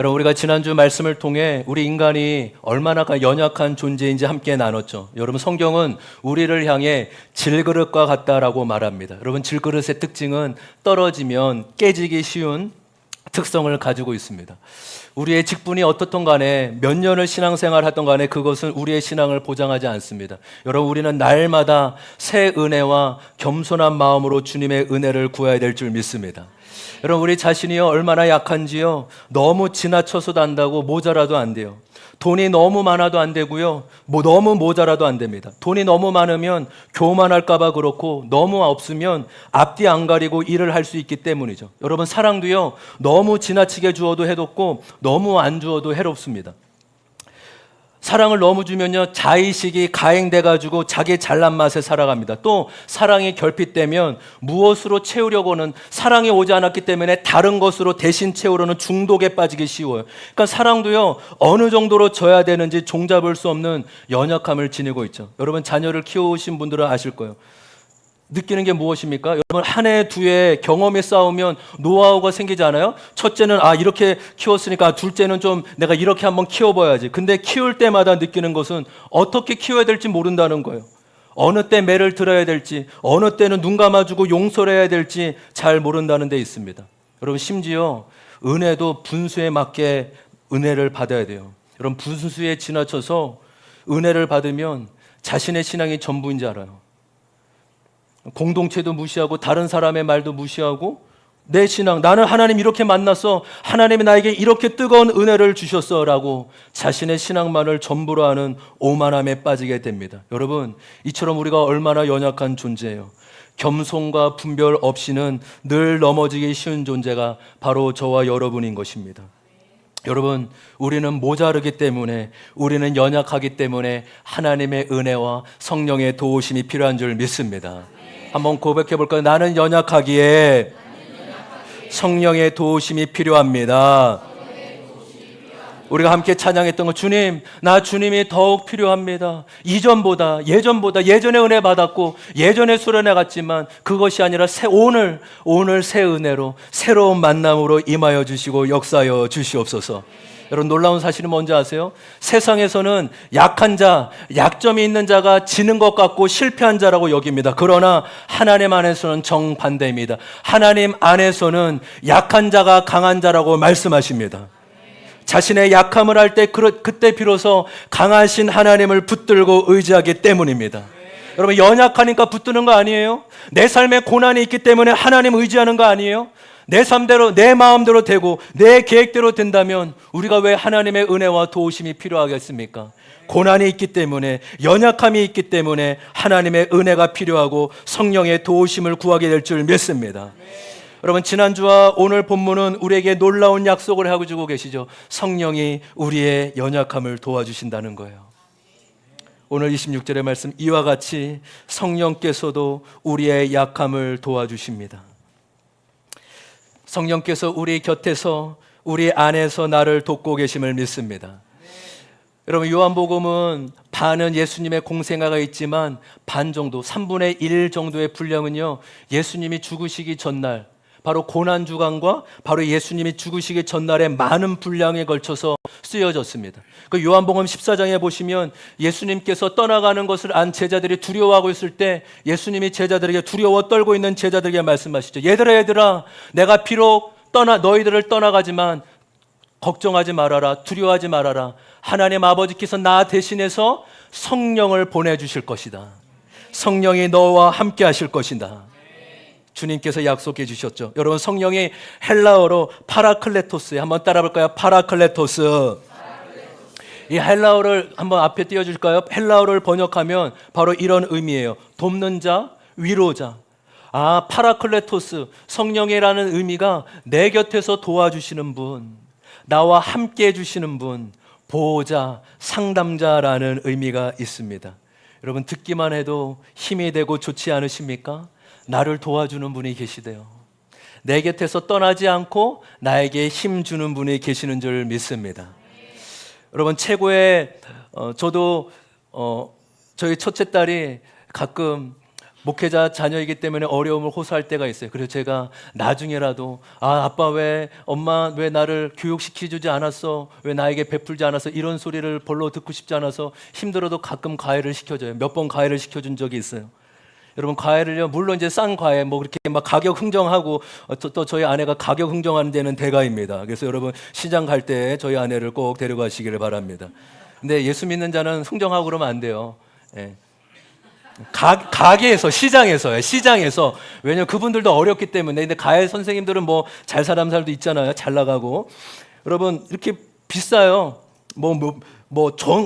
여러분, 우리가 지난주 말씀을 통해 우리 인간이 얼마나 연약한 존재인지 함께 나눴죠. 여러분, 성경은 우리를 향해 질그릇과 같다라고 말합니다. 여러분, 질그릇의 특징은 떨어지면 깨지기 쉬운 특성을 가지고 있습니다. 우리의 직분이 어떻든 간에 몇 년을 신앙생활 하던 간에 그것은 우리의 신앙을 보장하지 않습니다. 여러분, 우리는 날마다 새 은혜와 겸손한 마음으로 주님의 은혜를 구해야 될 줄 믿습니다. 여러분, 우리 자신이요 얼마나 약한지요 너무 지나쳐서도 안다고 모자라도 안 돼요. 돈이 너무 많아도 안 되고요 너무 모자라도 안 됩니다. 돈이 너무 많으면 교만할까 봐 그렇고 너무 없으면 앞뒤 안 가리고 일을 할 수 있기 때문이죠. 여러분, 사랑도요 너무 지나치게 주어도 해롭고 너무 안 주어도 해롭습니다. 사랑을 너무 주면요 자의식이 가행돼가지고 자기 잘난 맛에 살아갑니다. 또 사랑이 결핍되면 무엇으로 채우려고는 사랑이 오지 않았기 때문에 다른 것으로 대신 채우려는 중독에 빠지기 쉬워요. 그러니까 사랑도요 어느 정도로 줘야 되는지 종잡을 수 없는 연약함을 지니고 있죠. 여러분, 자녀를 키우신 분들은 아실 거예요. 느끼는 게 무엇입니까? 여러분, 한 해, 두 해 경험이 쌓우면 노하우가 생기지 않아요? 첫째는 이렇게 키웠으니까 둘째는 좀 내가 이렇게 한번 키워봐야지. 근데 키울 때마다 느끼는 것은 어떻게 키워야 될지 모른다는 거예요. 어느 때 매를 들어야 될지, 어느 때는 눈 감아주고 용서를 해야 될지 잘 모른다는 데 있습니다. 여러분, 심지어 은혜도 분수에 맞게 은혜를 받아야 돼요. 여러분, 분수에 지나쳐서 은혜를 받으면 자신의 신앙이 전부인 줄 알아요. 공동체도 무시하고 다른 사람의 말도 무시하고 내 신앙, 나는 하나님 이렇게 만났어, 하나님이 나에게 이렇게 뜨거운 은혜를 주셨어 라고 자신의 신앙만을 전부로 하는 오만함에 빠지게 됩니다. 여러분, 이처럼 우리가 얼마나 연약한 존재예요. 겸손과 분별 없이는 늘 넘어지기 쉬운 존재가 바로 저와 여러분인 것입니다. 여러분, 우리는 모자르기 때문에, 우리는 연약하기 때문에 하나님의 은혜와 성령의 도우심이 필요한 줄 믿습니다. 한번 고백해 볼까요? 나는 연약하기에 성령의 도우심이 필요합니다. 우리가 함께 찬양했던 거, 주님, 나 주님이 더욱 필요합니다. 이전보다, 예전에 은혜 받았고 예전에 수련회 갔지만 그것이 아니라 오늘 새 은혜로 새로운 만남으로 임하여 주시고 역사하여 주시옵소서. 여러분, 놀라운 사실은 뭔지 아세요? 세상에서는 약한 자, 약점이 있는 자가 지는 것 같고 실패한 자라고 여깁니다. 그러나 하나님 안에서는 정반대입니다. 하나님 안에서는 약한 자가 강한 자라고 말씀하십니다. 자신의 약함을 할 때 그때 비로소 강하신 하나님을 붙들고 의지하기 때문입니다. 여러분, 연약하니까 붙드는 거 아니에요? 내 삶에 고난이 있기 때문에 하나님 의지하는 거 아니에요? 내 삶대로, 내 마음대로 되고 내 계획대로 된다면 우리가 왜 하나님의 은혜와 도우심이 필요하겠습니까? 고난이 있기 때문에, 연약함이 있기 때문에 하나님의 은혜가 필요하고 성령의 도우심을 구하게 될 줄 믿습니다. 여러분, 지난주와 오늘 본문은 우리에게 놀라운 약속을 하고 주고 계시죠. 성령이 우리의 연약함을 도와주신다는 거예요. 오늘 26절의 말씀, 이와 같이 성령께서도 우리의 약함을 도와주십니다. 성령께서 우리 곁에서, 우리 안에서 나를 돕고 계심을 믿습니다. 여러분, 요한복음은 반은 예수님의 공생애가 있지만 반 정도, 3분의 1 정도의 분량은요 예수님이 죽으시기 전날, 바로 고난주간과 바로 예수님이 죽으시기 전날에 많은 분량에 걸쳐서 쓰여졌습니다. 그 요한복음 14장에 보시면 예수님께서 떠나가는 것을 안 제자들이 두려워하고 있을 때 예수님이 제자들에게, 두려워 떨고 있는 제자들에게 말씀하시죠. 얘들아, 내가 비록 너희들을 떠나가지만 걱정하지 말아라, 두려워하지 말아라. 하나님 아버지께서 나 대신해서 성령을 보내주실 것이다. 성령이 너와 함께 하실 것이다. 주님께서 약속해 주셨죠. 여러분, 성령이 헬라어로 파라클레토스, 한번 따라 볼까요? 파라클레토스. 이 헬라어를 한번 앞에 띄워줄까요? 헬라어를 번역하면 바로 이런 의미예요. 돕는 자, 위로자. 파라클레토스, 성령이라는 의미가 내 곁에서 도와주시는 분, 나와 함께 해주시는 분, 보호자, 상담자라는 의미가 있습니다. 여러분, 듣기만 해도 힘이 되고 좋지 않으십니까? 나를 도와주는 분이 계시대요. 내 곁에서 떠나지 않고 나에게 힘 주는 분이 계시는 줄 믿습니다. 여러분, 최고의 저도 저희 첫째 딸이 가끔 목회자 자녀이기 때문에 어려움을 호소할 때가 있어요. 그래서 제가 나중에라도 아빠 왜 엄마 왜 나를 교육시켜주지 않았어? 왜 나에게 베풀지 않았어? 이런 소리를 별로 듣고 싶지 않아서 힘들어도 가끔 과외를 시켜줘요. 몇 번 과외를 시켜준 적이 있어요. 여러분 과외를요 물론 이제 싼 과외 뭐 그렇게 막 가격 흥정하고 또 저희 아내가 가격 흥정하는 데는 대가입니다. 그래서 여러분 시장 갈 때 저희 아내를 꼭 데려가시기를 바랍니다. 근데 예수 믿는 자는 흥정하고 그러면 안 돼요. 예. 가게에서 시장에서 왜냐면 그분들도 어렵기 때문에. 근데 가해 선생님들은 뭐 잘 사람 살도 있잖아요. 잘 나가고. 여러분 이렇게 비싸요.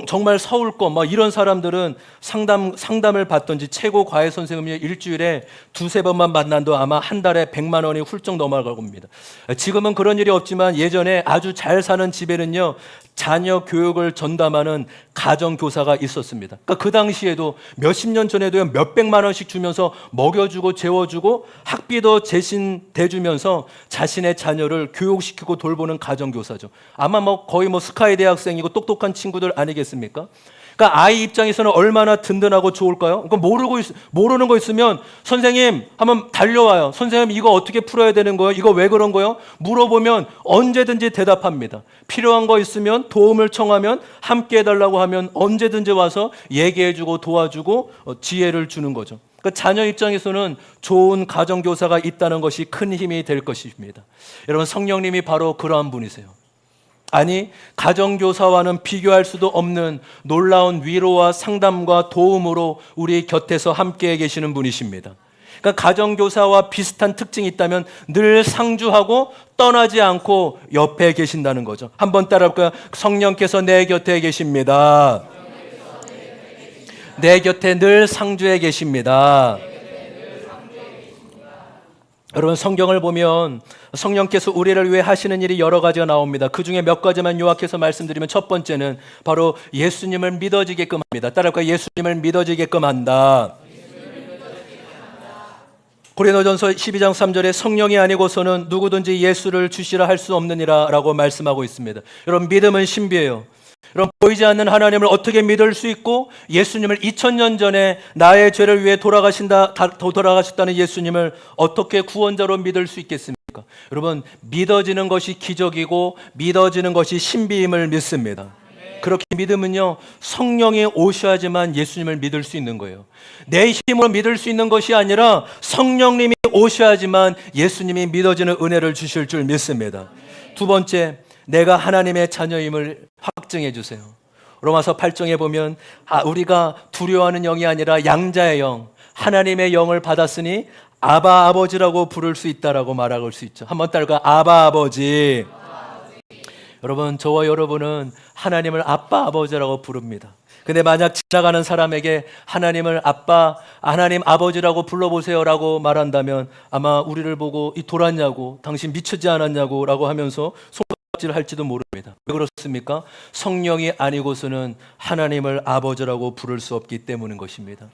정말 서울 거 막 이런 사람들은 상담을 받던지 최고 과외 선생님이 일주일에 두세 번만 만난도 아마 한 달에 100만 원이 훌쩍 넘어갈 겁니다. 지금은 그런 일이 없지만 예전에 아주 잘 사는 집에는요 자녀 교육을 전담하는 가정교사가 있었습니다. 그러니까 그 당시에도 몇십 년 전에도요 몇백만 원씩 주면서 먹여주고 재워주고 학비도 대신 대주면서 자신의 자녀를 교육시키고 돌보는 가정교사죠. 아마 거의 스카이 대학생이고 똑똑한 친구들 아니겠습니까? 그러니까 아이 입장에서는 얼마나 든든하고 좋을까요? 그러니까 모르는 거 있으면 선생님 한번 달려와요. 선생님 이거 어떻게 풀어야 되는 거예요? 이거 왜 그런 거예요? 물어보면 언제든지 대답합니다. 필요한 거 있으면 도움을 청하면 함께 해달라고 하면 언제든지 와서 얘기해주고 도와주고 지혜를 주는 거죠. 그러니까 자녀 입장에서는 좋은 가정교사가 있다는 것이 큰 힘이 될 것입니다. 여러분 성령님이 바로 그러한 분이세요. 아니 가정교사와는 비교할 수도 없는 놀라운 위로와 상담과 도움으로 우리 곁에서 함께 계시는 분이십니다. 그러니까 가정교사와 비슷한 특징이 있다면 늘 상주하고 떠나지 않고 옆에 계신다는 거죠. 한번 따라할까요? 성령께서 내 곁에 계십니다. 내 곁에 늘 상주해 계십니다. 여러분 성경을 보면 성령께서 우리를 위해 하시는 일이 여러 가지가 나옵니다. 그 중에 몇 가지만 요약해서 말씀드리면 첫 번째는 바로 예수님을 믿어지게끔 합니다. 따라할까요? 예수님을 믿어지게끔 한다. 고린도전서 12장 3절에 성령이 아니고서는 누구든지 예수를 주시라 할 수 없느니라 라고 말씀하고 있습니다. 여러분 믿음은 신비해요. 여러분 보이지 않는 하나님을 어떻게 믿을 수 있고 예수님을 2000년 전에 나의 죄를 위해 돌아가셨다는 예수님을 어떻게 구원자로 믿을 수 있겠습니까? 여러분 믿어지는 것이 기적이고 믿어지는 것이 신비임을 믿습니다. 그렇게 믿으면요 성령이 오셔야지만 예수님을 믿을 수 있는 거예요. 내 힘으로 믿을 수 있는 것이 아니라 성령님이 오셔야지만 예수님이 믿어지는 은혜를 주실 줄 믿습니다. 두 번째, 내가 하나님의 자녀임을 확증해 주세요. 로마서 8장에 보면 우리가 두려워하는 영이 아니라 양자의 영, 하나님의 영을 받았으니 아바 아버지라고 부를 수 있다라고 말할 수 있죠. 한번 따라가 아바 아버지. 여러분 저와 여러분은 하나님을 아빠 아버지라고 부릅니다. 근데 만약 지나가는 사람에게 하나님을 아빠, 하나님 아버지라고 불러보세요라고 말한다면 아마 우리를 보고 이 돌았냐고, 당신 미치지 않았냐고 라고 하면서 손가락질을 할지도 모릅니다. 왜 그렇습니까? 성령이 아니고서는 하나님을 아버지라고 부를 수 없기 때문인 것입니다.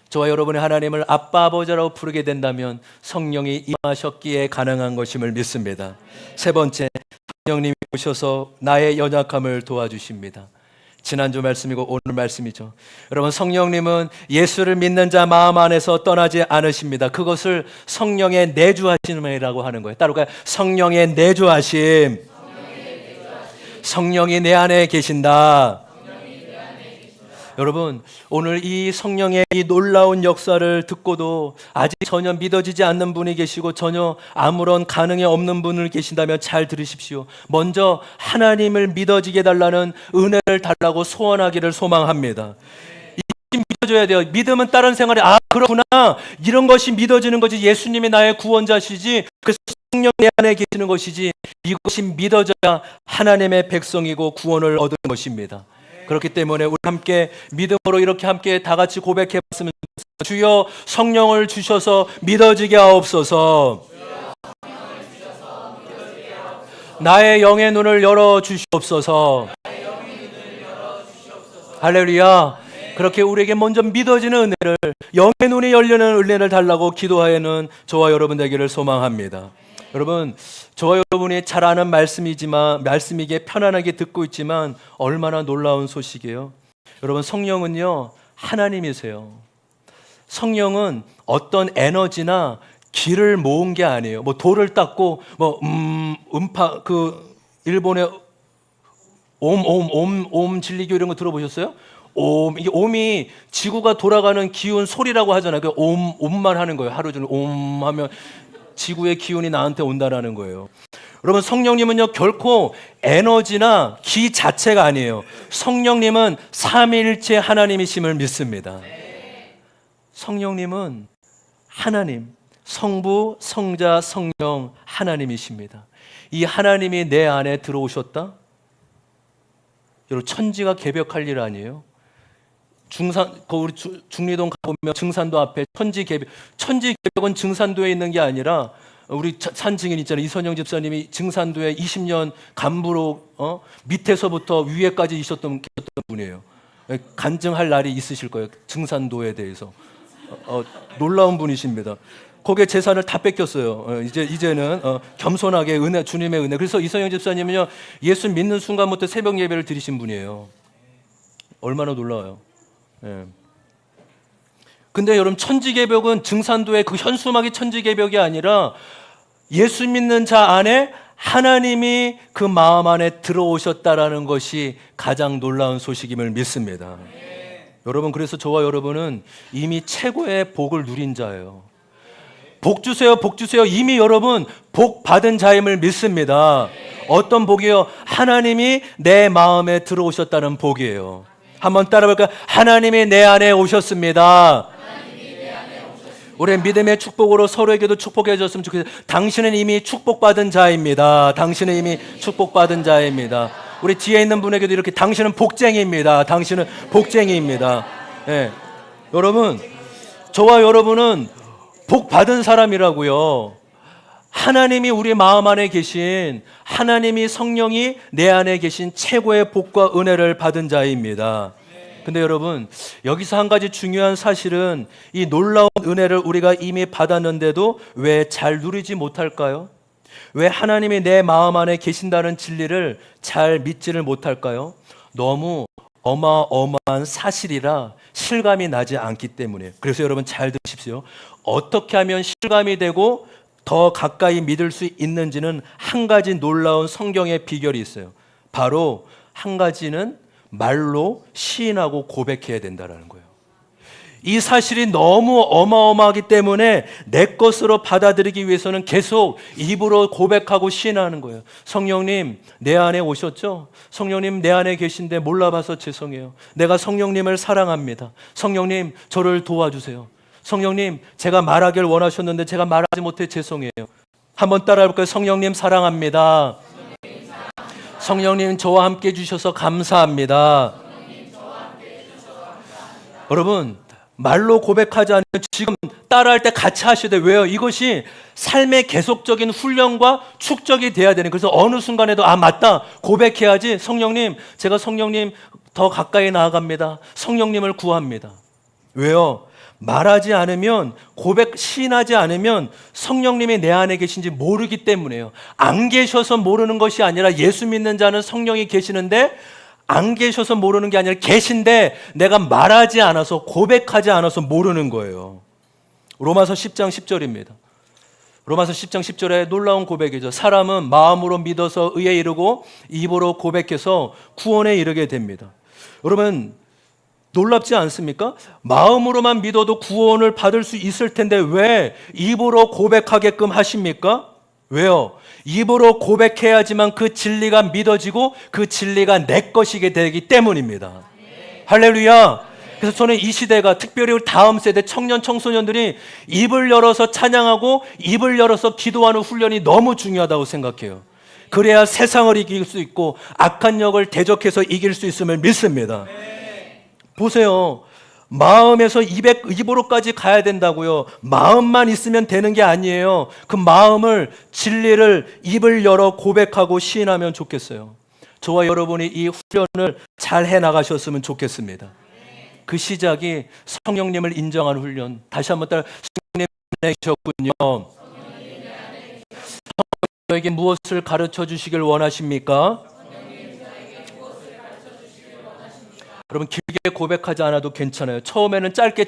저와 여러분이 하나님을 아빠 아버지라고 부르게 된다면 성령이 임하셨기에 가능한 것임을 믿습니다. 세 번째, 성령님이 오셔서 나의 연약함을 도와주십니다. 지난주 말씀이고 오늘 말씀이죠. 여러분 성령님은 예수를 믿는 자 마음 안에서 떠나지 않으십니다. 그것을 성령의 내주하심이라고 하는 거예요. 따로 성령의 내주하심. 성령이 내 안에 계신다. 여러분 오늘 이 성령의 이 놀라운 역사를 듣고도 아직 전혀 믿어지지 않는 분이 계시고 전혀 아무런 가능이 없는 분을 계신다면 잘 들으십시오. 먼저 하나님을 믿어지게 달라는 은혜를 달라고 소원하기를 소망합니다. 이것이 믿어져야 돼요. 믿음은 다른 생활에 그렇구나 이런 것이 믿어지는 거지, 예수님이 나의 구원자시지 그래서 성령 내 안에 계시는 것이지, 이것이 믿어져야 하나님의 백성이고 구원을 얻은 것입니다. 그렇기 때문에 우리 함께 믿음으로 이렇게 함께 다 같이 고백해 봤으면 좋겠습니다. 주여 성령을 주셔서 믿어지게 하옵소서. 나의 영의 눈을 열어 주시옵소서. 할렐루야. 그렇게 우리에게 먼저 믿어지는 은혜를, 영의 눈이 열리는 은혜를 달라고 기도하여는 저와 여러분 되기를 소망합니다. 여러분 저와 여러분이 잘 아는 말씀이기에 편안하게 듣고 있지만 얼마나 놀라운 소식이에요. 여러분 성령은요 하나님이세요. 성령은 어떤 에너지나 기를 모은 게 아니에요. 뭐 돌을 닦고 음파 그 일본의 옴 진리교 이런 거 들어보셨어요? 이게 옴이 지구가 돌아가는 기운 소리라고 하잖아요. 그 옴만 하는 거예요. 하루 종일 옴 하면 지구의 기운이 나한테 온다라는 거예요. 여러분, 성령님은요 결코 에너지나 기 자체가 아니에요. 성령님은 삼위일체 하나님이심을 믿습니다. 성령님은 하나님, 성부, 성자, 성령 하나님이십니다. 이 하나님이 내 안에 들어오셨다? 여러분, 천지가 개벽할 일 아니에요. 우리 중리동 가보면 증산도 앞에 천지 개벽은 증산도에 있는 게 아니라 우리 산 증인 있잖아요. 이선영 집사님이 증산도에 20년 간부로 밑에서부터 위에까지 있었던 분이에요. 간증할 날이 있으실 거예요. 증산도에 대해서 놀라운 분이십니다. 거기에 재산을 다 뺏겼어요. 이제는 겸손하게 주님의 은혜. 그래서 이선영 집사님은요 예수 믿는 순간부터 새벽 예배를 드리신 분이에요. 얼마나 놀라워요. 예. 근데 여러분, 천지개벽은 증산도의 그 현수막이 천지개벽이 아니라 예수 믿는 자 안에 하나님이 그 마음 안에 들어오셨다라는 것이 가장 놀라운 소식임을 믿습니다. 여러분, 그래서 저와 여러분은 이미 최고의 복을 누린 자예요. 복 주세요, 복 주세요. 이미 여러분 복 받은 자임을 믿습니다. 어떤 복이요? 하나님이 내 마음에 들어오셨다는 복이에요. 한번 따라 볼까요? 하나님이 내 안에 오셨습니다. 우리의 믿음의 축복으로 서로에게도 축복해 줬으면 좋겠어요. 당신은 이미 축복받은 자입니다. 당신은 이미 축복받은 자입니다. 우리 뒤에 있는 분에게도 이렇게 당신은 복쟁이입니다. 당신은 복쟁이입니다. 예. 여러분, 저와 여러분은 복 받은 사람이라고요. 하나님이 우리 마음 안에 계신, 하나님이 성령이 내 안에 계신 최고의 복과 은혜를 받은 자입니다. 근데 여러분, 여기서 한 가지 중요한 사실은 이 놀라운 은혜를 우리가 이미 받았는데도 왜 잘 누리지 못할까요? 왜 하나님이 내 마음 안에 계신다는 진리를 잘 믿지를 못할까요? 너무 어마어마한 사실이라 실감이 나지 않기 때문에. 그래서 여러분 잘 들으십시오. 어떻게 하면 실감이 되고 더 가까이 믿을 수 있는지는 한 가지 놀라운 성경의 비결이 있어요. 바로 한 가지는 말로 시인하고 고백해야 된다는 거예요. 이 사실이 너무 어마어마하기 때문에 내 것으로 받아들이기 위해서는 계속 입으로 고백하고 시인하는 거예요. 성령님, 내 안에 오셨죠? 성령님, 내 안에 계신데 몰라봐서 죄송해요. 내가 성령님을 사랑합니다. 성령님, 저를 도와주세요. 성령님, 제가 말하길 원하셨는데 제가 말하지 못해 죄송해요. 한번 따라해볼까요? 성령님 사랑합니다. 성령님 저와 함께 해주셔서 감사합니다. 여러분, 말로 고백하지 않으면 지금 따라할 때 같이 하셔야 돼요. 왜요? 이것이 삶의 계속적인 훈련과 축적이 돼야 되는. 그래서 어느 순간에도 맞다, 고백해야지. 성령님, 제가 성령님 더 가까이 나아갑니다. 성령님을 구합니다. 왜요? 말하지 않으면, 시인하지 않으면 성령님이 내 안에 계신지 모르기 때문에요. 안 계셔서 모르는 것이 아니라 예수 믿는 자는 성령이 계시는데 안 계셔서 모르는 게 아니라 계신데 내가 말하지 않아서, 고백하지 않아서 모르는 거예요. 로마서 10장 10절입니다. 로마서 10장 10절에 놀라운 고백이죠. 사람은 마음으로 믿어서 의에 이르고 입으로 고백해서 구원에 이르게 됩니다. 여러분, 놀랍지 않습니까? 마음으로만 믿어도 구원을 받을 수 있을 텐데 왜 입으로 고백하게끔 하십니까? 왜요? 입으로 고백해야지만 그 진리가 믿어지고 그 진리가 내 것이게 되기 때문입니다. 할렐루야. 그래서 저는 이 시대가, 특별히 다음 세대 청년 청소년들이 입을 열어서 찬양하고 입을 열어서 기도하는 훈련이 너무 중요하다고 생각해요. 그래야 세상을 이길 수 있고 악한 영을 대적해서 이길 수 있음을 믿습니다. 보세요. 마음에서 입으로까지 가야 된다고요. 마음만 있으면 되는 게 아니에요. 그 마음을, 진리를 입을 열어 고백하고 시인하면 좋겠어요. 저와 여러분이 이 훈련을 잘 해나가셨으면 좋겠습니다. 그 시작이 성령님을 인정하는 훈련. 다시 한번 따라, 성령님 안에 계셨군요. 성령에게 무엇을 가르쳐 주시길 원하십니까? 여러분, 길게 고백하지 않아도 괜찮아요. 처음에는 짧게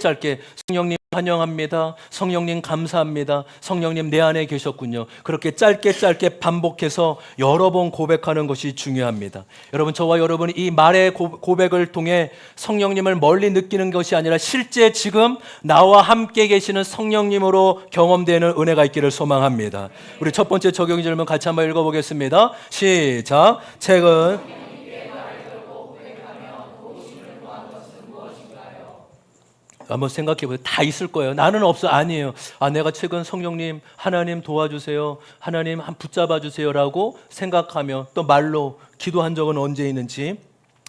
성령님 환영합니다. 성령님 감사합니다. 성령님 내 안에 계셨군요. 그렇게 짧게 반복해서 여러 번 고백하는 것이 중요합니다. 여러분, 저와 여러분이 이 말의 고백을 통해 성령님을 멀리 느끼는 것이 아니라 실제 지금 나와 함께 계시는 성령님으로 경험되는 은혜가 있기를 소망합니다. 우리 첫 번째 적용 질문 같이 한번 읽어보겠습니다. 시작. 책은 한번 생각해보세요. 다 있을 거예요. 나는 없어. 아니에요. 내가 최근 성령님, 하나님 도와주세요. 하나님 붙잡아 주세요라고 생각하며 또 말로 기도한 적은 언제 있는지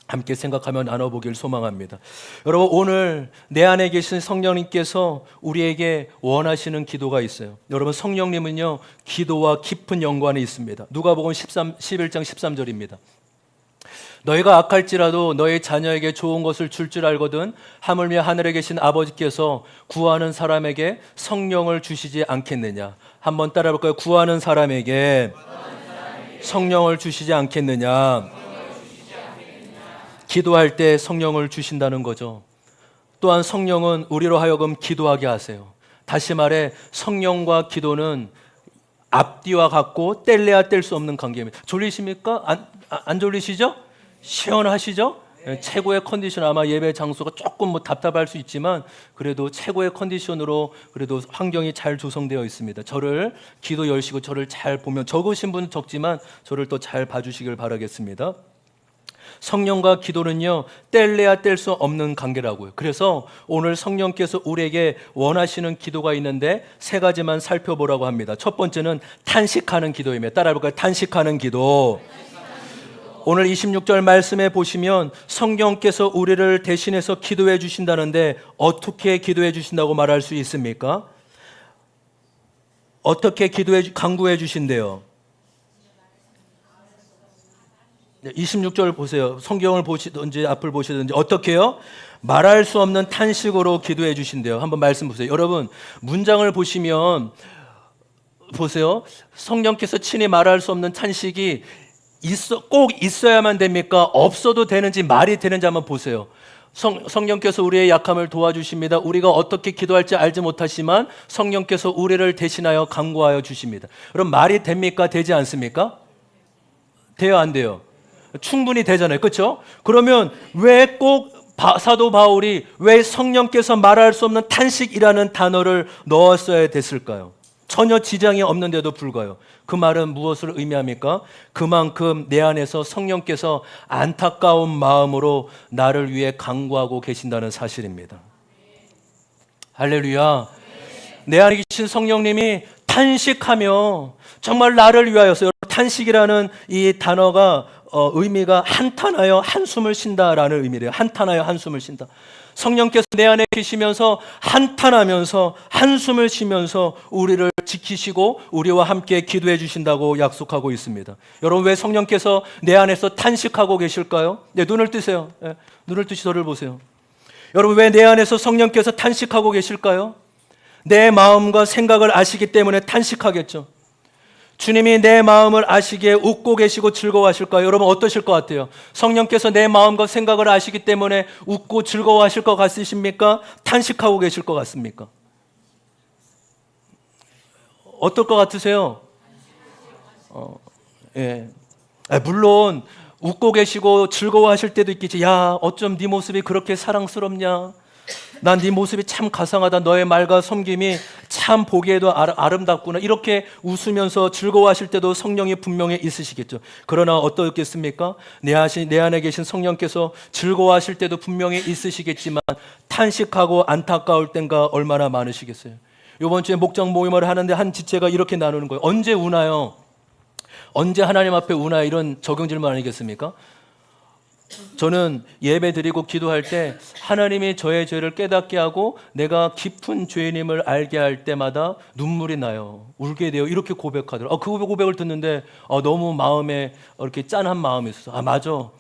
함께 생각하며 나눠보길 소망합니다. 여러분, 오늘 내 안에 계신 성령님께서 우리에게 원하시는 기도가 있어요. 여러분, 성령님은요, 기도와 깊은 연관이 있습니다. 누가복음 11장 13절입니다. 너희가 악할지라도 너희 자녀에게 좋은 것을 줄 알거든 하물며 하늘에 계신 아버지께서 구하는 사람에게 성령을 주시지 않겠느냐. 한번 따라 볼까요? 구하는 사람에게 성령을 주시지 않겠느냐. 기도할 때 성령을 주신다는 거죠. 또한 성령은 우리로 하여금 기도하게 하세요. 다시 말해 성령과 기도는 앞뒤와 같고 뗄래야 뗄 수 없는 관계입니다. 졸리십니까? 안 졸리시죠? 시원하시죠? 최고의 컨디션, 아마 예배 장소가 조금 답답할 수 있지만 그래도 최고의 컨디션으로 그래도 환경이 잘 조성되어 있습니다. 저를 기도 열시고 저를 잘 보면, 적으신 분은 적지만 저를 또 잘 봐주시길 바라겠습니다. 성령과 기도는요, 뗄래야 뗄 수 없는 관계라고요. 그래서 오늘 성령께서 우리에게 원하시는 기도가 있는데 세 가지만 살펴보라고 합니다. 첫 번째는 탄식하는 기도입니다. 따라해볼까요? 탄식하는 기도. 오늘 26절 말씀에 보시면 성령께서 우리를 대신해서 기도해 주신다는데 어떻게 기도해 주신다고 말할 수 있습니까? 어떻게 간구해 주신대요? 26절 보세요. 성경을 보시든지 앞을 보시든지 어떻게요? 말할 수 없는 탄식으로 기도해 주신대요. 한번 말씀 보세요. 여러분, 문장을 보시면 보세요. 성령께서 친히 말할 수 없는 탄식이 꼭 있어야만 됩니까? 없어도 되는지, 말이 되는지 한번 보세요. 성령께서 우리의 약함을 도와주십니다. 우리가 어떻게 기도할지 알지 못하지만 성령께서 우리를 대신하여 간구하여 주십니다. 그럼 말이 됩니까? 되지 않습니까? 돼요, 안 돼요? 충분히 되잖아요. 그렇죠? 그러면 왜 꼭 사도 바울이 왜 성령께서 말할 수 없는 탄식이라는 단어를 넣었어야 됐을까요? 전혀 지장이 없는데도 불구하고. 그 말은 무엇을 의미합니까? 그만큼 내 안에서 성령께서 안타까운 마음으로 나를 위해 간구하고 계신다는 사실입니다. 할렐루야. 내 안에 계신 성령님이 탄식하며 정말 나를 위하여서, 탄식이라는 이 단어가 의미가 한탄하여 한숨을 쉰다라는 의미래요. 한탄하여 한숨을 쉰다. 성령께서 내 안에 계시면서 한탄하면서 한숨을 쉬면서 우리를 지키시고 우리와 함께 기도해 주신다고 약속하고 있습니다. 여러분, 왜 성령께서 내 안에서 탄식하고 계실까요? 네, 눈을 뜨세요. 네, 눈을 뜨시 저를 보세요. 여러분, 왜 내 안에서 성령께서 탄식하고 계실까요? 내 마음과 생각을 아시기 때문에 탄식하겠죠. 주님이 내 마음을 아시기에 웃고 계시고 즐거워하실까요? 여러분, 어떠실 것 같아요? 성령께서 내 마음과 생각을 아시기 때문에 웃고 즐거워하실 것 같으십니까? 탄식하고 계실 것 같습니까? 어떨 것 같으세요? 예. 물론 웃고 계시고 즐거워하실 때도 있겠지. 야, 어쩜 네 모습이 그렇게 사랑스럽냐? 난 네 모습이 참 가상하다. 너의 말과 섬김이 참 보기에도 아름답구나. 이렇게 웃으면서 즐거워하실 때도 성령이 분명히 있으시겠죠. 그러나 어떻겠습니까? 내 안에 계신 성령께서 즐거워하실 때도 분명히 있으시겠지만 탄식하고 안타까울 땐가 얼마나 많으시겠어요. 이번 주에 목장 모임을 하는데 한 지체가 이렇게 나누는 거예요. 언제 우나요? 언제 하나님 앞에 우나요? 이런 적용 질문 아니겠습니까? 저는 예배 드리고 기도할 때 하나님이 저의 죄를 깨닫게 하고 내가 깊은 죄인임을 알게 할 때마다 눈물이 나요. 울게 돼요. 이렇게 고백하더라고요. 그 고백을 듣는데 너무 마음에 이렇게 짠한 마음이 있어서 맞아.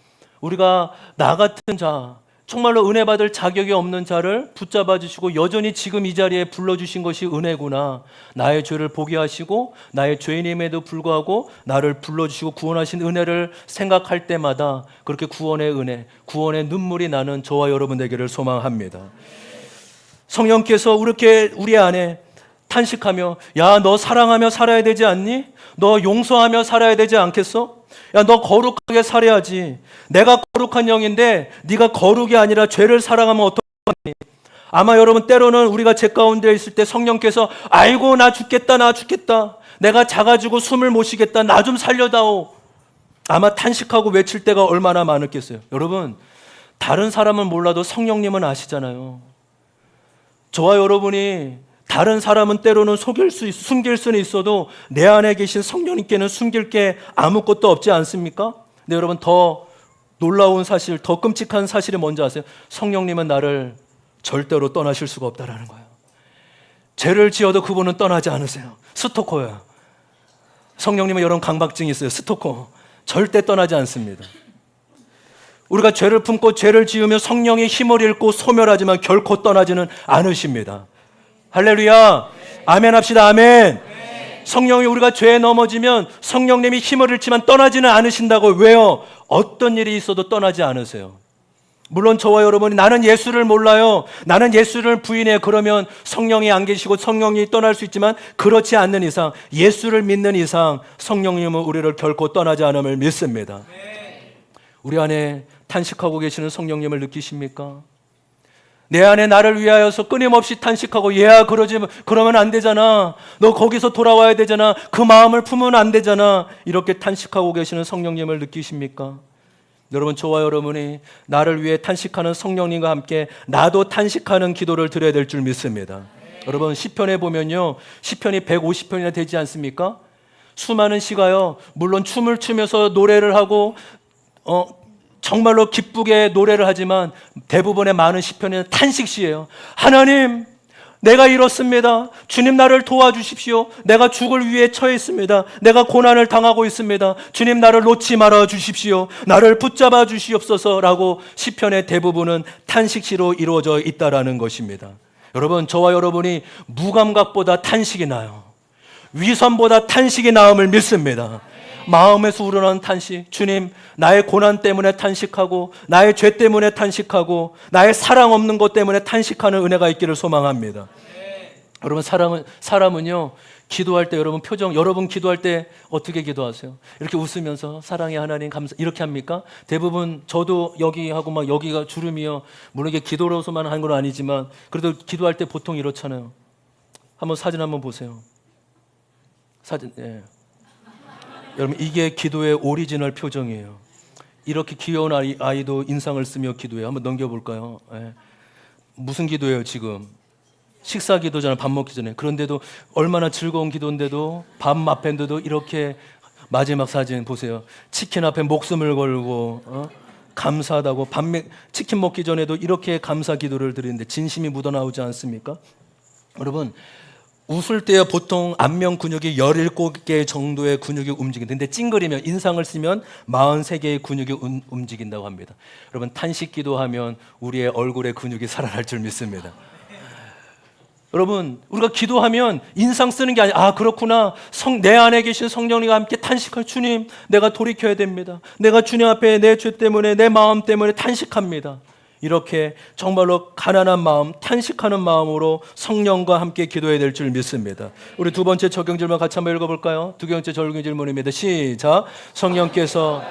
우리가 나 같은 자, 정말로 은혜 받을 자격이 없는 자를 붙잡아 주시고 여전히 지금 이 자리에 불러주신 것이 은혜구나. 나의 죄를 보게 하시고 나의 죄인임에도 불구하고 나를 불러주시고 구원하신 은혜를 생각할 때마다 그렇게 구원의 은혜, 구원의 눈물이 나는 저와 여러분 되기를 소망합니다. 성령께서 이렇게 우리 안에 탄식하며, 야, 너 사랑하며 살아야 되지 않니? 너 용서하며 살아야 되지 않겠어? 야, 너 거룩하게 살아야지. 내가 거룩한 영인데 네가 거룩이 아니라 죄를 사랑하면 어떡하니? 아마 여러분 때로는 우리가 죄 가운데 있을 때 성령께서 아이고 나 죽겠다 나 죽겠다, 내가 작아지고 숨을 못 쉬겠다, 나 좀 살려다오, 아마 탄식하고 외칠 때가 얼마나 많았겠어요. 여러분, 다른 사람은 몰라도 성령님은 아시잖아요. 저와 여러분이 다른 사람은 때로는 숨길 수는 있어도 내 안에 계신 성령님께는 숨길 게 아무것도 없지 않습니까? 근데 여러분, 더 놀라운 사실, 더 끔찍한 사실이 뭔지 아세요? 성령님은 나를 절대로 떠나실 수가 없다라는 거예요. 죄를 지어도 그분은 떠나지 않으세요. 스토커예요. 성령님은 여러분 강박증이 있어요. 스토커. 절대 떠나지 않습니다. 우리가 죄를 품고 죄를 지으며 성령의 힘을 잃고 소멸하지만 결코 떠나지는 않으십니다. 할렐루야. 아멘 합시다. 아멘. 성령이, 우리가 죄에 넘어지면 성령님이 힘을 잃지만 떠나지는 않으신다고. 왜요? 어떤 일이 있어도 떠나지 않으세요. 물론 저와 여러분이 나는 예수를 몰라요, 나는 예수를 부인해, 그러면 성령이 안 계시고 성령이 떠날 수 있지만 그렇지 않는 이상, 예수를 믿는 이상 성령님은 우리를 결코 떠나지 않음을 믿습니다. 우리 안에 탄식하고 계시는 성령님을 느끼십니까? 내 안에 나를 위하여서 끊임없이 탄식하고, 얘야 그러면 안 되잖아, 너 거기서 돌아와야 되잖아, 그 마음을 품으면 안 되잖아, 이렇게 탄식하고 계시는 성령님을 느끼십니까? 여러분, 저와 여러분이 나를 위해 탄식하는 성령님과 함께 나도 탄식하는 기도를 드려야 될 줄 믿습니다. 여러분, 시편에 보면요, 시편이 150편이나 되지 않습니까? 수많은 시가요, 물론 춤을 추면서 노래를 하고 정말로 기쁘게 노래를 하지만 대부분의 많은 시편은 탄식시예요. 하나님, 내가 이렇습니다. 주님, 나를 도와주십시오. 내가 죽을 위에 처해 있습니다. 내가 고난을 당하고 있습니다. 주님, 나를 놓지 말아 주십시오. 나를 붙잡아 주시옵소서라고 시편의 대부분은 탄식시로 이루어져 있다라는 것입니다. 여러분, 저와 여러분이 무감각보다 탄식이 나요. 위선보다 탄식이 나음을 믿습니다. 마음에서 우러나는 탄식, 주님, 나의 고난 때문에 탄식하고, 나의 죄 때문에 탄식하고, 나의 사랑 없는 것 때문에 탄식하는 은혜가 있기를 소망합니다. 여러분, 사람은요, 기도할 때 여러분 표정, 여러분 기도할 때 어떻게 기도하세요? 이렇게 웃으면서 사랑의 하나님 감사, 이렇게 합니까? 대부분 저도 여기 하고 막 여기가 주름이요, 물론 이게 기도로서만 하는 건 아니지만 그래도 기도할 때 보통 이렇잖아요. 한번 사진 한번 보세요. 사진, 예. 여러분, 이게 기도의 오리지널 표정이에요. 이렇게 귀여운 아이도 인상을 쓰며 기도해요. 한번 넘겨볼까요? 예. 무슨 기도예요 지금? 식사 기도잖아요. 밥 먹기 전에. 그런데도 얼마나 즐거운 기도인데도, 밥 앞에도 이렇게, 마지막 사진 보세요. 치킨 앞에 목숨을 걸고 감사하다고, 치킨 먹기 전에도 이렇게 감사 기도를 드리는데 진심이 묻어나오지 않습니까? 여러분, 웃을 때야 보통 안면 근육이 17개 정도의 근육이 움직이는데 찡그리면, 인상을 쓰면 43개의 근육이 움직인다고 합니다. 여러분, 탄식 기도하면 우리의 얼굴의 근육이 살아날 줄 믿습니다. 여러분, 우리가 기도하면 인상 쓰는 게 아니라, 그렇구나, 내 안에 계신 성령님과 함께 탄식할, 주님, 내가 돌이켜야 됩니다. 내가 주님 앞에 내 죄 때문에, 내 마음 때문에 탄식합니다. 이렇게 정말로 가난한 마음, 탄식하는 마음으로 성령과 함께 기도해야 될 줄 믿습니다. 우리 두 번째 적용 질문 같이 한번 읽어볼까요? 두 번째 적용 질문입니다. 시작. 성령께서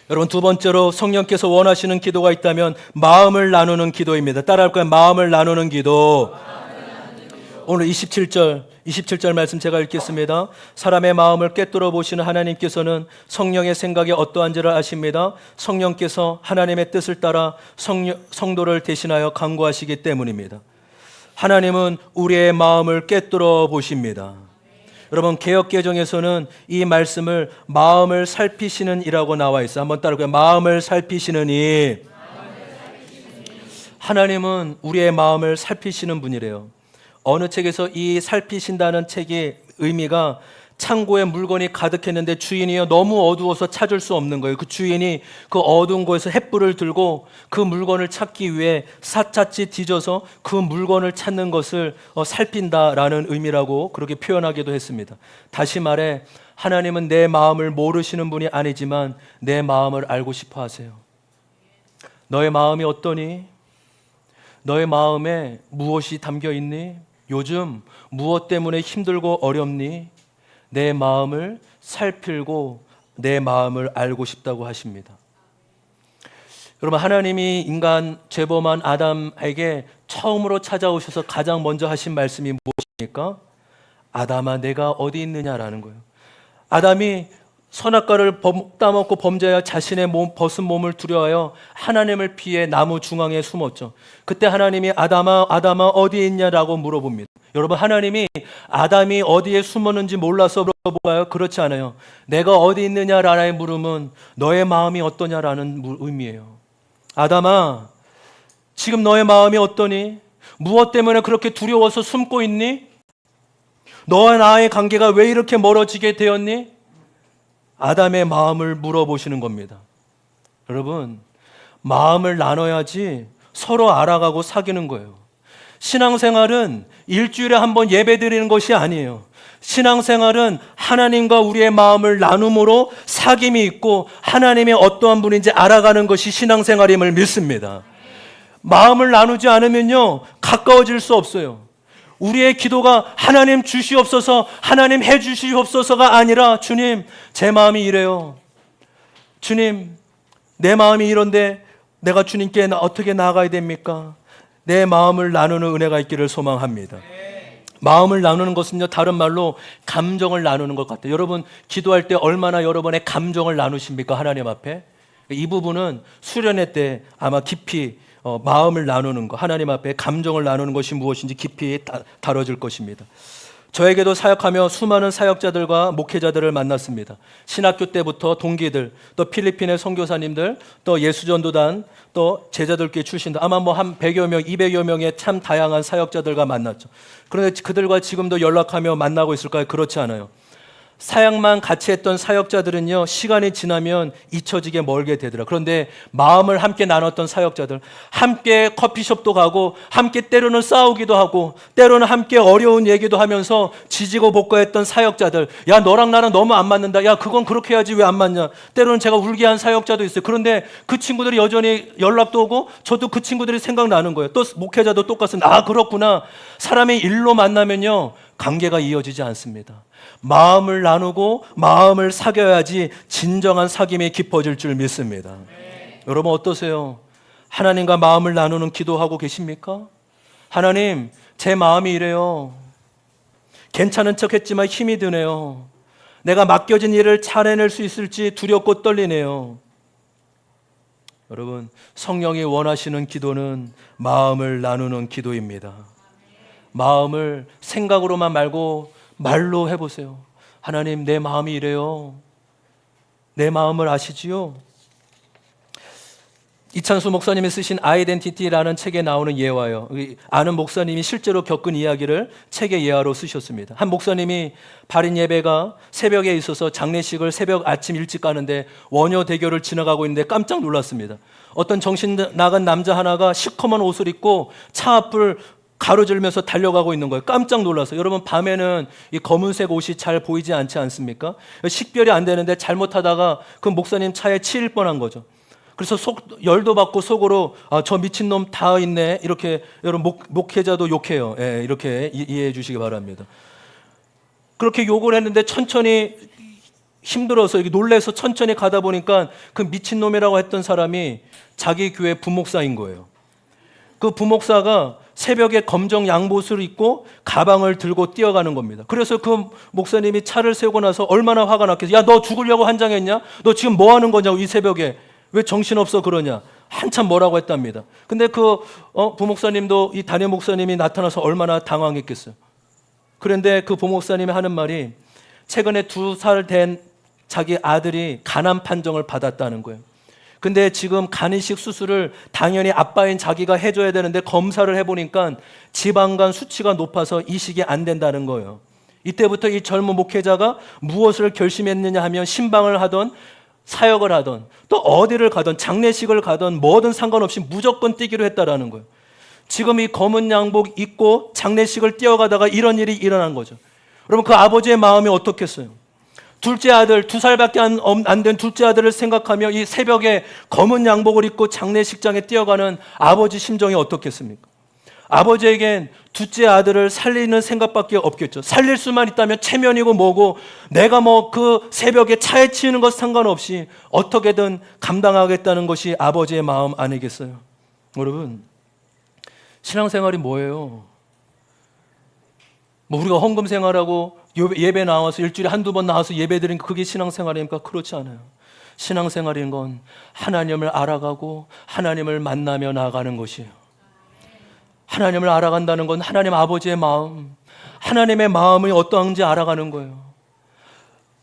여러분, 두 번째로 성령께서 원하시는 기도가 있다면 마음을 나누는 기도입니다. 따라할 거예요. 마음을 나누는 기도. 오늘 27절 말씀 제가 읽겠습니다. 사람의 마음을 꿰뚫어 보시는 하나님께서는 성령의 생각이 어떠한지를 아십니다. 성령께서 하나님의 뜻을 따라 성도를 대신하여 간구하시기 때문입니다. 하나님은 우리의 마음을 꿰뚫어 보십니다. 여러분, 개역개정에서는 이 말씀을 마음을 살피시는 이라고 나와 있어요. 한번 따라해볼까요? 마음을 살피시는 이. 하나님은 우리의 마음을 살피시는 분이래요. 어느 책에서 이 살피신다는 책의 의미가 창고에 물건이 가득했는데 주인이 너무 어두워서 찾을 수 없는 거예요. 그 주인이 그 어두운 곳에서 횃불을 들고 그 물건을 찾기 위해 샅샅이 뒤져서 그 물건을 찾는 것을 살핀다라는 의미라고 그렇게 표현하기도 했습니다. 다시 말해 하나님은 내 마음을 모르시는 분이 아니지만 내 마음을 알고 싶어 하세요. 너의 마음이 어떠니? 너의 마음에 무엇이 담겨 있니? 요즘 무엇 때문에 힘들고 어렵니? 내 마음을 살필고 내 마음을 알고 싶다고 하십니다. 여러분, 하나님이 인간 죄범한 아담에게 처음으로 찾아오셔서 가장 먼저 하신 말씀이 무엇입니까? 아담아, 내가 어디 있느냐라는 거예요. 아담이 선악과를 따먹고 범죄하여 자신의 벗은 몸을 두려워하여 하나님을 피해 나무 중앙에 숨었죠. 그때 하나님이 아담아, 아담아 어디 있냐라고 물어봅니다. 여러분, 하나님이 아담이 어디에 숨었는지 몰라서 물어볼까요? 그렇지 않아요. 내가 어디 있느냐라는 물음은 너의 마음이 어떠냐라는 의미예요. 아담아, 지금 너의 마음이 어떠니? 무엇 때문에 그렇게 두려워서 숨고 있니? 너와 나의 관계가 왜 이렇게 멀어지게 되었니? 아담의 마음을 물어보시는 겁니다. 여러분, 마음을 나눠야지 서로 알아가고 사귀는 거예요. 신앙생활은 일주일에 한 번 예배 드리는 것이 아니에요. 신앙생활은 하나님과 우리의 마음을 나눔으로 사귐이 있고 하나님이 어떠한 분인지 알아가는 것이 신앙생활임을 믿습니다. 마음을 나누지 않으면요, 가까워질 수 없어요. 우리의 기도가 하나님 주시옵소서, 하나님 해 주시옵소서가 아니라 주님, 제 마음이 이래요. 주님, 내 마음이 이런데 내가 주님께 어떻게 나아가야 됩니까? 내 마음을 나누는 은혜가 있기를 소망합니다. 마음을 나누는 것은요, 다른 말로 감정을 나누는 것 같아요. 여러분, 기도할 때 얼마나 여러분의 감정을 나누십니까? 하나님 앞에. 이 부분은 수련회 때 아마 깊이 마음을 나누는 것, 하나님 앞에 감정을 나누는 것이 무엇인지 깊이 다뤄질 것입니다. 저에게도 사역하며 수많은 사역자들과 목회자들을 만났습니다. 신학교 때부터 동기들, 또 필리핀의 선교사님들, 또 예수전도단, 또 제자들교회 출신들, 아마 한 100여 명, 200여 명의 참 다양한 사역자들과 만났죠. 그런데 그들과 지금도 연락하며 만나고 있을까요? 그렇지 않아요. 사역만 같이 했던 사역자들은요, 시간이 지나면 잊혀지게 멀게 되더라. 그런데 마음을 함께 나눴던 사역자들, 함께 커피숍도 가고 함께 때로는 싸우기도 하고 때로는 함께 어려운 얘기도 하면서 지지고 볶아했던 사역자들, 야 너랑 나랑 너무 안 맞는다, 야 그건 그렇게 해야지 왜 안 맞냐, 때로는 제가 울게 한 사역자도 있어요. 그런데 그 친구들이 여전히 연락도 오고 저도 그 친구들이 생각나는 거예요. 또 목회자도 똑같습니다. 아 그렇구나. 사람이 일로 만나면요, 관계가 이어지지 않습니다. 마음을 나누고 마음을 사귀어야지 진정한 사귐이 깊어질 줄 믿습니다. 여러분 어떠세요? 하나님과 마음을 나누는 기도하고 계십니까? 하나님, 제 마음이 이래요. 괜찮은 척 했지만 힘이 드네요. 내가 맡겨진 일을 잘 해낼 수 있을지 두렵고 떨리네요. 여러분, 성령이 원하시는 기도는 마음을 나누는 기도입니다. 마음을 생각으로만 말고 말로 해보세요. 하나님, 내 마음이 이래요. 내 마음을 아시지요? 이찬수 목사님이 쓰신 아이덴티티라는 책에 나오는 예화요. 아는 목사님이 실제로 겪은 이야기를 책의 예화로 쓰셨습니다. 한 목사님이 발인 예배가 새벽에 있어서 장례식을 새벽 아침 일찍 가는데 원효대교를 지나가고 있는데 깜짝 놀랐습니다. 어떤 정신 나간 남자 하나가 시커먼 옷을 입고 차 앞을 가로질면서 달려가고 있는 거예요. 깜짝 놀라서. 여러분, 밤에는 이 검은색 옷이 잘 보이지 않지 않습니까? 식별이 안 되는데 잘못하다가 그 목사님 차에 치일 뻔한 거죠. 그래서 열도 받고 속으로 저 미친놈 다 있네, 이렇게 여러분 목회자도 욕해요. 예, 이렇게 이해해 주시기 바랍니다. 그렇게 욕을 했는데 천천히 힘들어서 놀래서 천천히 가다 보니까 그 미친놈이라고 했던 사람이 자기 교회 부목사인 거예요. 그 부목사가 새벽에 검정 양복을 입고 가방을 들고 뛰어가는 겁니다. 그래서 그 목사님이 차를 세우고 나서 얼마나 화가 났겠어요. 야, 너 죽으려고 환장했냐? 너 지금 뭐 하는 거냐고, 이 새벽에. 왜 정신없어 그러냐? 한참 뭐라고 했답니다. 근데 그 부목사님도 이 담임 목사님이 나타나서 얼마나 당황했겠어요. 그런데 그 부목사님이 하는 말이 최근에 2살 된 자기 아들이 간암 판정을 받았다는 거예요. 근데 지금 간이식 수술을 당연히 아빠인 자기가 해줘야 되는데 검사를 해보니까 지방간 수치가 높아서 이식이 안 된다는 거예요. 이때부터 이 젊은 목회자가 무엇을 결심했느냐 하면 신방을 하던 사역을 하던 또 어디를 가던 장례식을 가던 뭐든 상관없이 무조건 뛰기로 했다라는 거예요. 지금 이 검은 양복 입고 장례식을 뛰어가다가 이런 일이 일어난 거죠. 여러분 그 아버지의 마음이 어떻겠어요? 둘째 아들, 2살밖에 안 된 둘째 아들을 생각하며 이 새벽에 검은 양복을 입고 장례식장에 뛰어가는 아버지 심정이 어떻겠습니까? 아버지에겐 둘째 아들을 살리는 생각밖에 없겠죠. 살릴 수만 있다면 체면이고 뭐고 내가 뭐 그 새벽에 차에 치이는 것 상관없이 어떻게든 감당하겠다는 것이 아버지의 마음 아니겠어요? 여러분, 신앙생활이 뭐예요? 뭐 우리가 헌금 생활하고 예배 나와서 일주일에 한두 번 나와서 예배 드리는 그게 신앙생활입니까? 그렇지 않아요. 신앙생활인 건 하나님을 알아가고 하나님을 만나며 나아가는 것이에요. 하나님을 알아간다는 건 하나님 아버지의 마음, 하나님의 마음이 어떠한지 알아가는 거예요.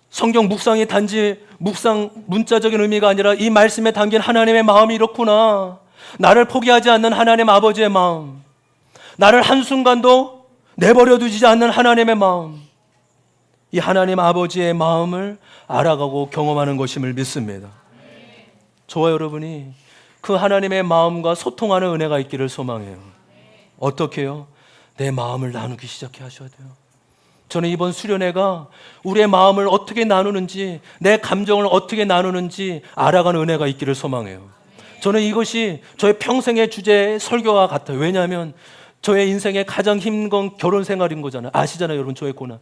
성경 묵상이 단지 묵상 문자적인 의미가 아니라 이 말씀에 담긴 하나님의 마음이 이렇구나. 나를 포기하지 않는 하나님 아버지의 마음, 나를 한순간도 내버려 두지 않는 하나님의 마음, 이 하나님 아버지의 마음을 알아가고 경험하는 것임을 믿습니다. 저와 여러분이 그 하나님의 마음과 소통하는 은혜가 있기를 소망해요. 어떻게 해요? 내 마음을 나누기 시작해 하셔야 돼요. 저는 이번 수련회가 우리의 마음을 어떻게 나누는지, 내 감정을 어떻게 나누는지 알아가는 은혜가 있기를 소망해요. 저는 이것이 저의 평생의 주제의 설교와 같아요. 왜냐하면 저의 인생의 가장 힘든 건 결혼 생활인 거잖아요. 아시잖아요, 여러분, 저의 고난.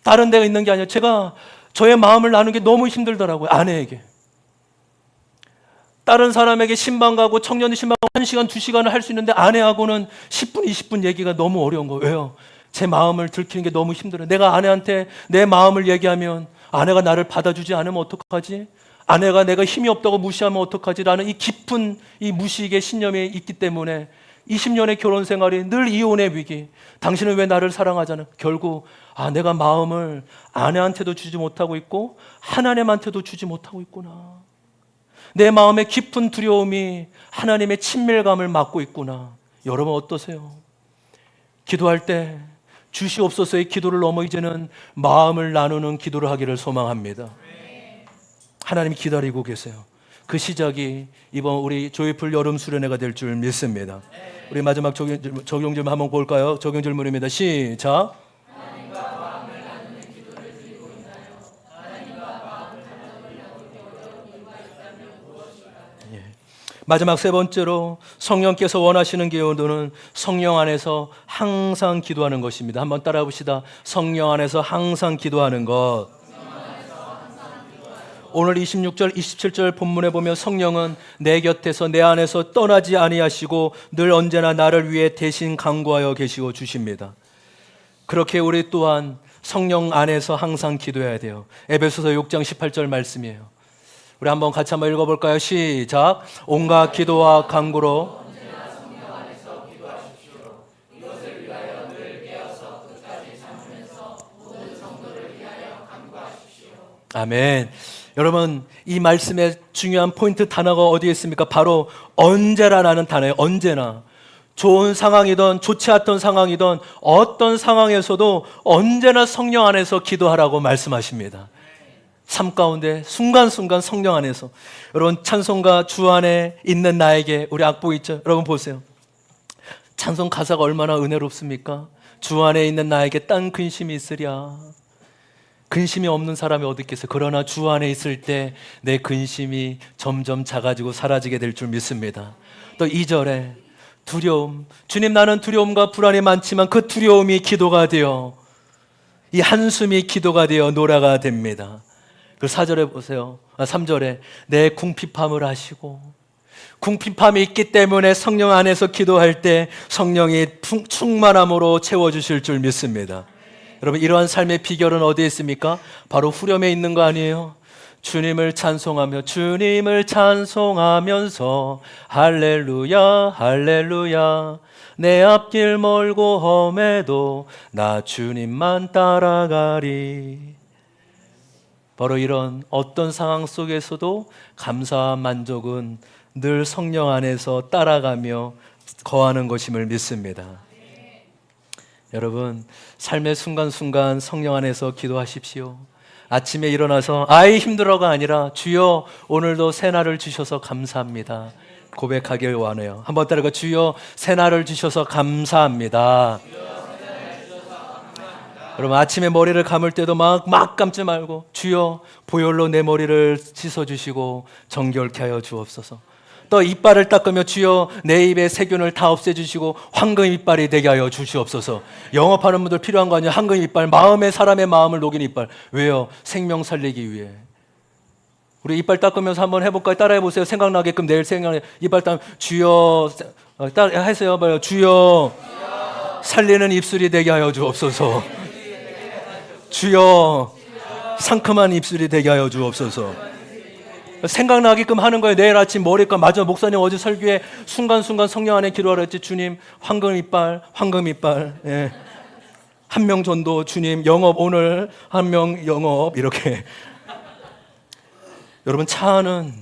다른 데가 있는 게 아니라 제가 저의 마음을 나누는 게 너무 힘들더라고요. 아내에게. 다른 사람에게 신방 가고 청년 신방 1시간, 2시간을 할 수 있는데 아내하고는 10분, 20분 얘기가 너무 어려운 거예요. 왜요? 제 마음을 들키는 게 너무 힘들어요. 내가 아내한테 내 마음을 얘기하면 아내가 나를 받아주지 않으면 어떡하지? 아내가 내가 힘이 없다고 무시하면 어떡하지? 라는 이 깊은 이 무식의 신념이 있기 때문에 20년의 결혼 생활이 늘 이혼의 위기. 당신은 왜 나를 사랑하잖아. 결국 내가 마음을 아내한테도 주지 못하고 있고 하나님한테도 주지 못하고 있구나. 내 마음의 깊은 두려움이 하나님의 친밀감을 막고 있구나. 여러분 어떠세요? 기도할 때 주시옵소서의 기도를 넘어 이제는 마음을 나누는 기도를 하기를 소망합니다. 하나님이 기다리고 계세요. 그 시작이 이번 우리 조이풀 여름 수련회가 될 줄 믿습니다. 우리 마지막 적용 질문 한번 볼까요? 적용 질문입니다. 시작. 마지막 세 번째로 성령께서 원하시는 기도는 성령 안에서 항상 기도하는 것입니다. 한번 따라 봅시다. 성령 안에서 항상 기도하는 것. 오늘 26절, 27절 본문에 보면 성령은 내 곁에서 내 안에서 떠나지 아니하시고 늘 언제나 나를 위해 대신 간구하여 계시고 주십니다. 그렇게 우리 또한 성령 안에서 항상 기도해야 돼요. 에베소서 6장 18절 말씀이에요. 우리 한번 같이 한번 읽어볼까요? 시작. 온갖 기도와 간구로 아멘. 여러분 이 말씀의 중요한 포인트 단어가 어디에 있습니까? 바로 언제라는 단어예요. 언제나. 좋은 상황이든 좋지 않던 상황이든 어떤 상황에서도 언제나 성령 안에서 기도하라고 말씀하십니다. 삶 가운데 순간순간 성령 안에서. 여러분 찬송가 주 안에 있는 나에게 우리 악보 있죠? 여러분 보세요. 찬송 가사가 얼마나 은혜롭습니까? 주 안에 있는 나에게 딴 근심이 있으랴. 근심이 없는 사람이 어디 있겠어요? 그러나 주 안에 있을 때 내 근심이 점점 작아지고 사라지게 될 줄 믿습니다. 또 2절에 두려움. 주님 나는 두려움과 불안이 많지만 그 두려움이 기도가 되어 이 한숨이 기도가 되어 노래가 됩니다. 그 4절에 보세요. 3절에 내 궁핍함을 아시고 궁핍함이 있기 때문에 성령 안에서 기도할 때 성령이 충만함으로 채워주실 줄 믿습니다. 여러분 이러한 삶의 비결은 어디에 있습니까? 바로 후렴에 있는 거 아니에요? 주님을 찬송하면서 할렐루야 할렐루야 내 앞길 멀고 험해도 나 주님만 따라가리. 바로 이런 어떤 상황 속에서도 감사와 만족은 늘 성령 안에서 따라가며 거하는 것임을 믿습니다. 여러분, 삶의 순간순간 성령 안에서 기도하십시오. 아침에 일어나서 아이 힘들어가 아니라 주여 오늘도 새날을 주셔서 감사합니다 고백하길 원해요. 한번 따라가 주여 새날을 주셔서 감사합니다. 여러분, 아침에 머리를 감을 때도 막 감지 말고 주여 보혈로 내 머리를 씻어주시고 정결케 하여 주옵소서. 또 이빨을 닦으며 주여 내 입의 세균을 다 없애주시고 황금 이빨이 되게 하여 주시옵소서. 영업하는 분들 필요한 거 아니에요? 황금 이빨, 사람의 마음을 녹이는 이빨. 왜요? 생명 살리기 위해. 우리 이빨 닦으면서 한번 해볼까요? 따라해보세요. 생각나게끔 내일 생각나. 이빨 닦 주여 하세요. 주여 살리는 입술이 되게 하여 주옵소서. 주여 상큼한 입술이 되게 하여 주옵소서. 생각나게끔 하는 거예요. 내일 아침 머리감. 맞아, 목사님 어제 설교에 순간순간 성령 안에 기도하라 했지. 주님 황금 이빨. 예. 한 명 전도. 주님 영업 오늘 한 명 영업. 이렇게. 여러분, 차 안은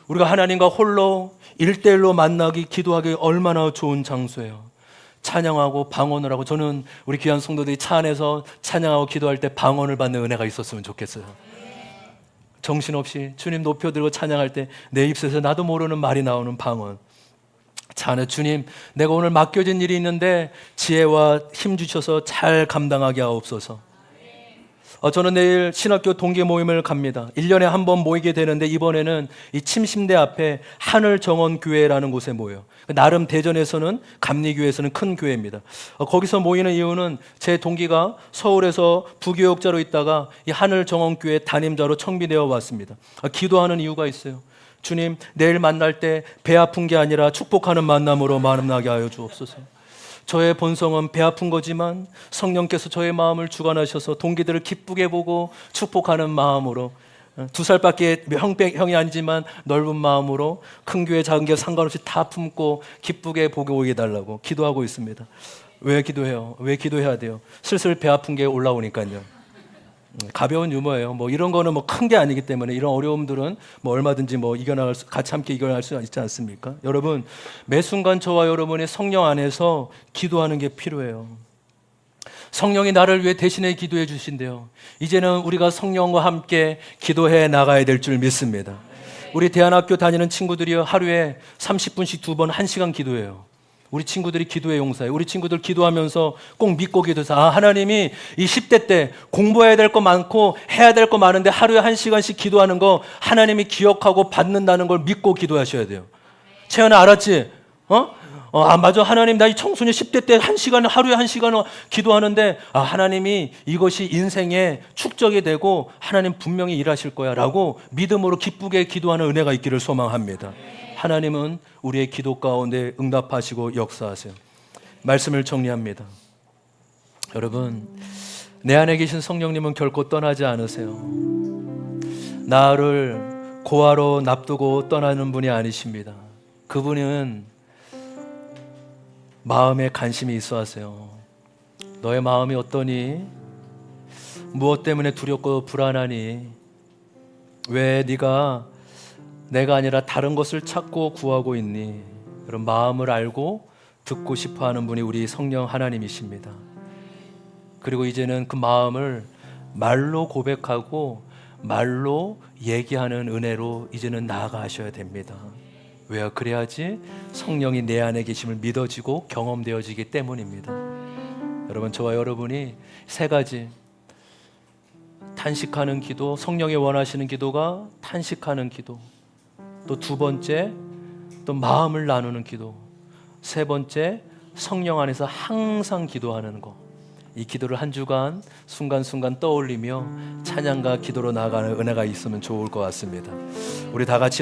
우리가 하나님과 홀로 1대1로 만나기 기도하기 얼마나 좋은 장소예요. 찬양하고 방언을 하고. 저는 우리 귀한 성도들이 차 안에서 찬양하고 기도할 때 방언을 받는 은혜가 있었으면 좋겠어요. 정신없이 주님 높여들고 찬양할 때 내 입술에서 나도 모르는 말이 나오는 방언. 차 안에 주님 내가 오늘 맡겨진 일이 있는데 지혜와 힘 주셔서 잘 감당하게 하옵소서. 저는 내일 신학교 동계 모임을 갑니다. 1년에 한 번 모이게 되는데 이번에는 이 침심대 앞에 하늘정원교회라는 곳에 모여요. 나름 대전에서는 감리교회에서는 큰 교회입니다. 거기서 모이는 이유는 제 동기가 서울에서 부교역자로 있다가 이 하늘정원교회 담임자로 청비되어 왔습니다. 기도하는 이유가 있어요. 주님 내일 만날 때 배 아픈 게 아니라 축복하는 만남으로 만나게 하여 주옵소서. 저의 본성은 배 아픈 거지만 성령께서 저의 마음을 주관하셔서 동기들을 기쁘게 보고 축복하는 마음으로 2살밖에 형이 아니지만 넓은 마음으로 큰 교회 작은 교회 상관없이 다 품고 기쁘게 보게 해달라고 기도하고 있습니다. 왜 기도해요? 왜 기도해야 돼요? 슬슬 배 아픈 게 올라오니까요. 가벼운 유머예요. 이런 거는 큰 게 아니기 때문에 이런 어려움들은 얼마든지 같이 함께 이겨낼 수 있지 않습니까? 여러분, 매 순간 저와 여러분의 성령 안에서 기도하는 게 필요해요. 성령이 나를 위해 대신해 기도해 주신대요. 이제는 우리가 성령과 함께 기도해 나가야 될 줄 믿습니다. 우리 대안학교 다니는 친구들이 하루에 30분씩 2번 1시간 기도해요. 우리 친구들이 기도의 용사예요. 우리 친구들 기도하면서 꼭 믿고 기도해서 하나님이 이 10대 때 공부해야 될 거 많고 해야 될 거 많은데 하루에 1시간씩 기도하는 거 하나님이 기억하고 받는다는 걸 믿고 기도하셔야 돼요. 채연아 알았지? 맞아. 하나님 나 이 청소년 10대 때 하루에 1시간 기도하는데 하나님이 이것이 인생의 축적이 되고 하나님 분명히 일하실 거야 라고 믿음으로 기쁘게 기도하는 은혜가 있기를 소망합니다. 하나님은 우리의 기도 가운데 응답하시고 역사하세요. 말씀을 정리합니다. 여러분, 내 안에 계신 성령님은 결코 떠나지 않으세요. 나를 고아로 납두고 떠나는 분이 아니십니다. 그분은 마음에 관심이 있어 하세요. 너의 마음이 어떠니? 무엇 때문에 두렵고 불안하니? 왜 네가 내가 아니라 다른 것을 찾고 구하고 있니? 그런 마음을 알고 듣고 싶어하는 분이 우리 성령 하나님이십니다. 그리고 이제는 그 마음을 말로 고백하고 말로 얘기하는 은혜로 이제는 나아가셔야 됩니다. 왜요? 그래야지 성령이 내 안에 계심을 믿어지고 경험되어지기 때문입니다. 여러분, 저와 여러분이 3가지 탄식하는 기도, 성령이 원하시는 기도가 탄식하는 기도, 또 2번째 또 마음을 나누는 기도, 3번째 성령 안에서 항상 기도하는 거. 이 기도를 한 주간 순간순간 떠올리며 찬양과 기도로 나아가는 은혜가 있으면 좋을 것 같습니다. 우리 다 같이